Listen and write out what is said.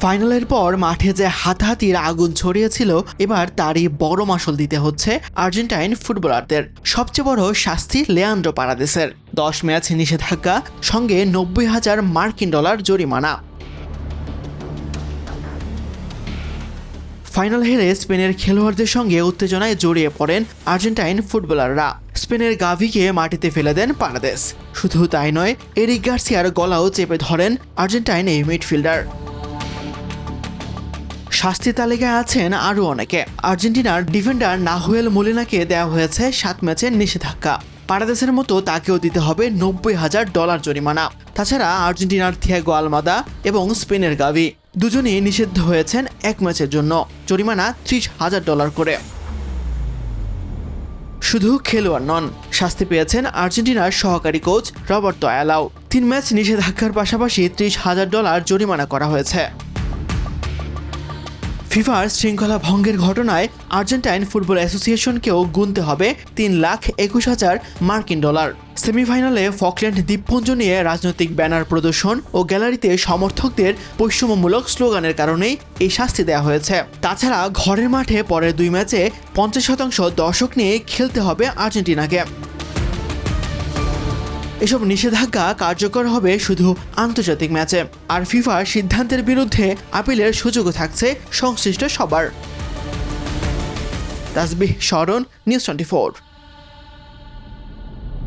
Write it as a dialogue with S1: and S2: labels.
S1: ফাইনালের পর মাঠে যে হাতাহাতির আগুন ছড়িয়েছিল, এবার তারই বড় মাসুল দিতে হচ্ছে আর্জেন্টাইন ফুটবলারদের। সবচেয়ে বড় শাস্তি লিয়ান্ড্রো পারাদেসের 10 ম্যাচ নিষেধাজ্ঞা, সঙ্গে 90,000 মার্কিন ডলার জরিমানা। ফাইনাল হেরে স্পেনের খেলোয়াড়দের সঙ্গে উত্তেজনায় জড়িয়ে পড়েন আর্জেন্টাইন ফুটবলাররা। স্পেনের গাভিকে মাটিতে ফেলে দেন পারাদেস। শুধু তাই নয়, এরিক গার্সিয়ার গলাও চেপে ধরেন আর্জেন্টাইন এই মিডফিল্ডার। শাস্তি তালিকায় আছেন আরও অনেকে। আর্জেন্টিনার ডিফেন্ডার নাহুয়েল মোলিনাকে দেওয়া হয়েছে 7 ম্যাচের নিষেধাজ্ঞা। পারাদেসের মতো তাকেও দিতে হবে 90,000 ডলার জরিমানা। তাছাড়া আর্জেন্টিনার থিয়াগো আলমাদা এবং স্পেনের গাভি দুজনেই নিষিদ্ধ হয়েছেন 1 ম্যাচের জন্য, জরিমানা 30,000 ডলার করে। শুধু খেলোয়াড় নন, শাস্তি পেয়েছেন আর্জেন্টিনার সহকারী কোচ রবার্তো আয়ালাও। 3 ম্যাচ নিষেধাজ্ঞার পাশাপাশি 30,000 ডলার জরিমানা করা হয়েছে। ফিফার শৃঙ্খলা ভঙ্গের ঘটনায় আর্জেন্টাইন ফুটবল অ্যাসোসিয়েশনকেও গুনতে হবে 3,21,000 মার্কিন ডলার। সেমিফাইনালে ফকল্যান্ড দ্বীপপুঞ্জ নিয়ে রাজনৈতিক ব্যানার প্রদর্শন ও গ্যালারিতে সমর্থকদের বৈষম্যমূলক স্লোগানের কারণেই এই শাস্তি দেওয়া হয়েছে। তাছাড়া ঘরের মাঠে পরের 2 ম্যাচে 50% দর্শক নিয়ে খেলতে হবে আর্জেন্টিনাকে। এসব নিষেধাজ্ঞা কার্যকর হবে শুধু আন্তর্জাতিক ম্যাচে, আর ফিফার সিদ্ধান্তের বিরুদ্ধে আপিলের সুযোগও থাকছে সংশ্লিষ্ট সবার। তাসবিহ শরণ, নিউজ 24।